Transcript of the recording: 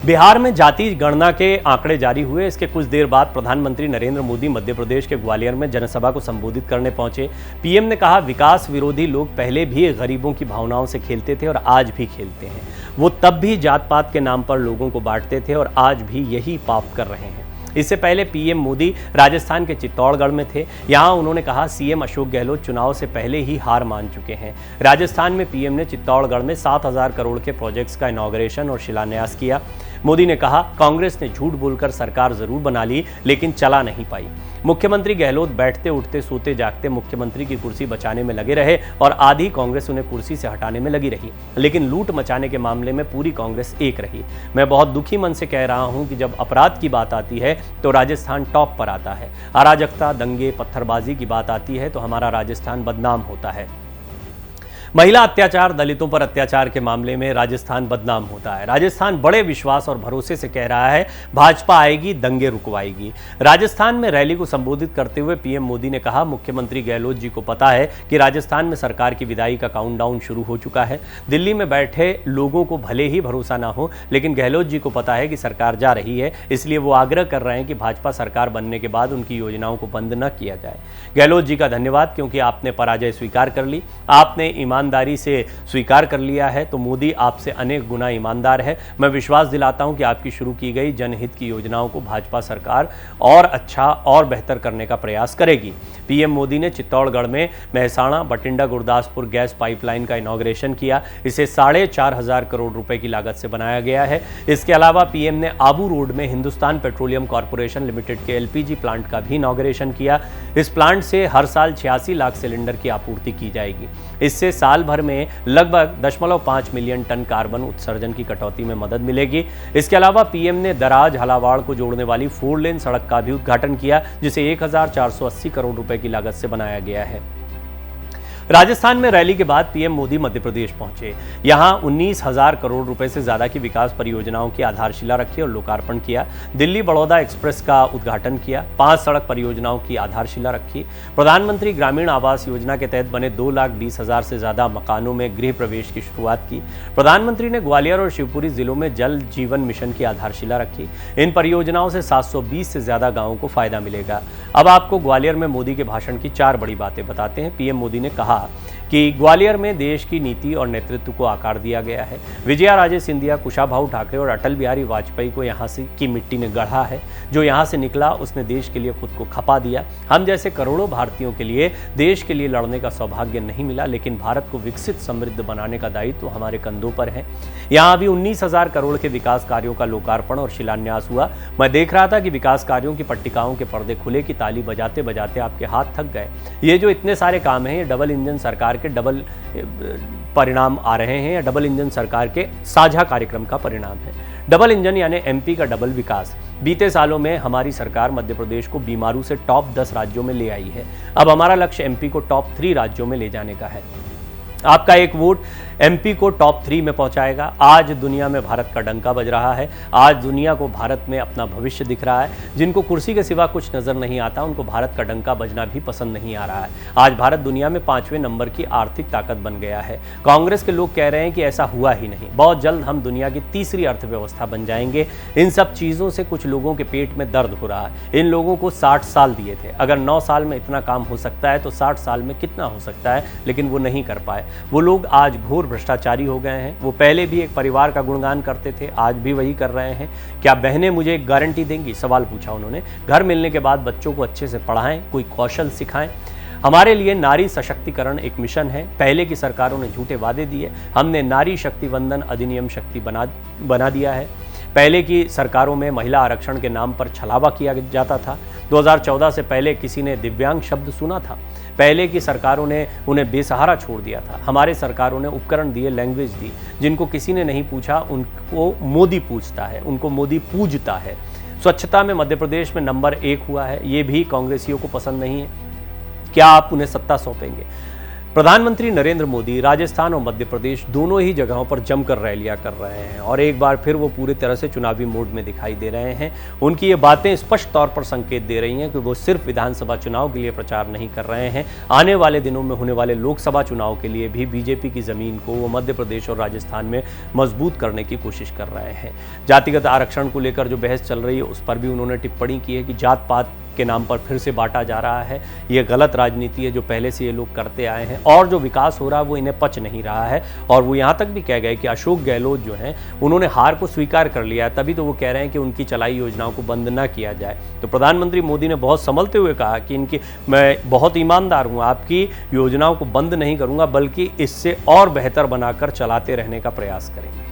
बिहार में जाति गणना के आंकड़े जारी हुए। इसके कुछ देर बाद प्रधानमंत्री नरेंद्र मोदी मध्य प्रदेश के ग्वालियर में जनसभा को संबोधित करने पहुंचे। पीएम ने कहा, विकास विरोधी लोग पहले भी गरीबों की भावनाओं से खेलते थे और आज भी खेलते हैं। वो तब भी जात पात के नाम पर लोगों को बांटते थे और आज भी यही पाप कर रहे हैं। इससे पहले पीएम मोदी राजस्थान के चित्तौड़गढ़ में थे। यहां उन्होंने कहा, सीएम अशोक गहलोत चुनाव से पहले ही हार मान चुके हैं। राजस्थान में पीएम ने चित्तौड़गढ़ में 7,000 करोड़ के प्रोजेक्ट्स का इनॉग्रेशन और शिलान्यास किया। मोदी ने कहा, कांग्रेस ने झूठ बोलकर सरकार जरूर बना ली लेकिन चला नहीं पाई। मुख्यमंत्री गहलोत बैठते उठते सोते जागते मुख्यमंत्री की कुर्सी बचाने में लगे रहे और आधी कांग्रेस उन्हें कुर्सी से हटाने में लगी रही, लेकिन लूट मचाने के मामले में पूरी कांग्रेस एक रही। मैं बहुत दुखी मन से कह रहा हूं कि जब अपराध की बात आती है तो राजस्थान टॉप पर आता है। अराजकता, दंगे, पत्थरबाजी की बात आती है तो हमारा राजस्थान बदनाम होता है। महिला अत्याचार, दलितों पर अत्याचार के मामले में राजस्थान बदनाम होता है। राजस्थान बड़े विश्वास और भरोसे से कह रहा है, भाजपा आएगी, दंगे रुकवाएगी। राजस्थान में रैली को संबोधित करते हुए पीएम मोदी ने कहा, मुख्यमंत्री गहलोत जी को पता है कि राजस्थान में सरकार की विदाई का काउंटडाउन शुरू हो चुका है। दिल्ली में बैठे लोगों को भले ही भरोसा ना हो, लेकिन गहलोत जी को पता है कि सरकार जा रही है, इसलिए वो आग्रह कर रहे हैं कि भाजपा सरकार बनने के बाद उनकी योजनाओं को बंद न किया जाए। गहलोत जी का धन्यवाद, क्योंकि आपने पराजय स्वीकार कर ली, आपने ईमानदारी से स्वीकार कर लिया है, तो मोदी आपसे अनेक गुना ईमानदार है। मैं विश्वास दिलाता हूं कि आपकी शुरू की गई जनहित की योजनाओं को भाजपा सरकार और अच्छा और बेहतर करने का प्रयास करेगी। पीएम मोदी ने चित्तौड़गढ़ में मेहसाणा बठिंडा गुरदासपुर गैस पाइपलाइन का इनॉग्रेशन किया। इसे 4,500 करोड़ रुपए की लागत से बनाया गया है। इसके अलावा पीएम ने आबू रोड में हिंदुस्तान पेट्रोलियम कॉर्पोरेशन लिमिटेड के एलपीजी प्लांट का भी इनॉग्रेशन किया। इस प्लांट से हर साल 86 लाख सिलेंडर की आपूर्ति की जाएगी। इससे साल भर में लगभग 0.5 मिलियन टन कार्बन उत्सर्जन की कटौती में मदद मिलेगी। इसके अलावा पीएम ने दराज हलावाड़ को जोड़ने वाली 4 लेन सड़क का भी उद्घाटन किया, जिसे 1,480 करोड़ रुपए की लागत से बनाया गया है। राजस्थान में रैली के बाद पीएम मोदी मध्य प्रदेश पहुंचे। यहां 19,000 करोड़ रुपए से ज्यादा की विकास परियोजनाओं की आधारशिला रखी और लोकार्पण किया। दिल्ली बड़ौदा एक्सप्रेस का उद्घाटन किया। 5 सड़क परियोजनाओं की आधारशिला रखी। प्रधानमंत्री ग्रामीण आवास योजना के तहत बने 2,20,000 से ज्यादा मकानों में गृह प्रवेश की शुरुआत की। प्रधानमंत्री ने ग्वालियर और शिवपुरी जिलों में जल जीवन मिशन की आधारशिला रखी। इन परियोजनाओं से 720 से ज्यादा गांवों को फायदा मिलेगा। अब आपको ग्वालियर में मोदी के भाषण की 4 बड़ी बातें बताते हैं। पीएम मोदी ने कहा कि ग्वालियर में देश की नीति और नेतृत्व को आकार दिया गया है। विजया राजे सिंधिया, कुशाभाऊ ठाकरे और अटल बिहारी वाजपेयी को यहाँ से की मिट्टी ने गढ़ा है। जो यहाँ से निकला उसने देश के लिए खुद को खपा दिया। हम जैसे करोड़ों भारतीयों के लिए देश के लिए लड़ने का सौभाग्य नहीं मिला, लेकिन भारत को विकसित समृद्ध बनाने का दायित्व हमारे कंधों पर है। यहाँ अभी 19,000 करोड़ के विकास कार्यों का लोकार्पण और शिलान्यास हुआ। मैं देख रहा था कि विकास कार्यों की पट्टिकाओं के पर्दे खुले की ताली बजाते बजाते आपके हाथ थक गए। ये जो इतने सारे काम हैं, ये डबल इंजन सरकार के डबल परिणाम आ रहे हैं, या डबल इंजन सरकार के साझा कार्यक्रम का परिणाम है। डबल इंजन यानी एमपी का डबल विकास। बीते सालों में हमारी सरकार मध्य प्रदेश को बीमारू से टॉप 10 राज्यों में ले आई है। अब हमारा लक्ष्य एमपी को टॉप 3 राज्यों में ले जाने का है। आपका एक वोट एमपी को टॉप 3 में पहुंचाएगा। आज दुनिया में भारत का डंका बज रहा है। आज दुनिया को भारत में अपना भविष्य दिख रहा है। जिनको कुर्सी के सिवा कुछ नजर नहीं आता, उनको भारत का डंका बजना भी पसंद नहीं आ रहा है। आज भारत दुनिया में 5वें नंबर की आर्थिक ताकत बन गया है। कांग्रेस के लोग कह रहे हैं कि ऐसा हुआ ही नहीं, बहुत जल्द हम दुनिया की तीसरी अर्थव्यवस्था बन जाएंगे। इन सब चीजों से कुछ लोगों के पेट में दर्द हो रहा है। इन लोगों को 60 साल दिए थे। अगर 9 साल में इतना काम हो सकता है तो 60 साल में कितना हो सकता है, लेकिन वो नहीं कर पाए। वो लोग आज घोर भ्रष्टाचारी हो गए हैं। वो पहले भी एक परिवार का गुणगान करते थे, आज भी वही कर रहे हैं। क्या बहनें मुझे एक गारंटी देंगी, सवाल पूछा उन्होंने। घर मिलने के बाद बच्चों को अच्छे से पढ़ाएं, कोई कौशल सिखाएं। हमारे लिए नारी सशक्तिकरण एक मिशन है। पहले की सरकारों ने झूठे वादे दिए, हमने नारी शक्ति वंदन अधिनियम शक्ति बना दिया है। पहले की सरकारों में महिला आरक्षण के नाम पर छलावा किया जाता था। 2014 से पहले किसी ने दिव्यांग शब्द सुना था? पहले की सरकारों ने उन्हें बेसहारा छोड़ दिया था। हमारे सरकारों ने उपकरण दिए, लैंग्वेज दी। जिनको किसी ने नहीं पूछा उनको मोदी पूछता है, उनको मोदी पूजता है। स्वच्छता में मध्य प्रदेश में नंबर 1 हुआ है। ये भी कांग्रेसियों को पसंद नहीं है। क्या आप उन्हें सत्ता सौंपेंगे? प्रधानमंत्री नरेंद्र मोदी राजस्थान और मध्य प्रदेश दोनों ही जगहों पर जमकर रैलियां कर रहे हैं और एक बार फिर वो पूरी तरह से चुनावी मूड में दिखाई दे रहे हैं। उनकी ये बातें स्पष्ट तौर पर संकेत दे रही हैं कि वो सिर्फ विधानसभा चुनाव के लिए प्रचार नहीं कर रहे हैं, आने वाले दिनों में होने वाले लोकसभा चुनाव के लिए भी बीजेपी की जमीन को वो मध्य प्रदेश और राजस्थान में मजबूत करने की कोशिश कर रहे हैं। जातिगत आरक्षण को लेकर जो बहस चल रही है उस पर भी उन्होंने टिप्पणी की है कि जात पात के नाम पर फिर से बांटा जा रहा है। ये गलत राजनीति है जो पहले से ये लोग करते आए हैं और जो विकास हो रहा है वो इन्हें पच नहीं रहा है। और वो यहाँ तक भी कह गए कि अशोक गहलोत जो हैं उन्होंने हार को स्वीकार कर लिया है, तभी तो वो कह रहे हैं कि उनकी चलाई योजनाओं को बंद ना किया जाए। तो प्रधानमंत्री मोदी ने बहुत संभलते हुए कहा कि मैं बहुत ईमानदार हूँ, आपकी योजनाओं को बंद नहीं करूँगा बल्कि इससे और बेहतर बनाकर चलाते रहने का प्रयास करेंगे।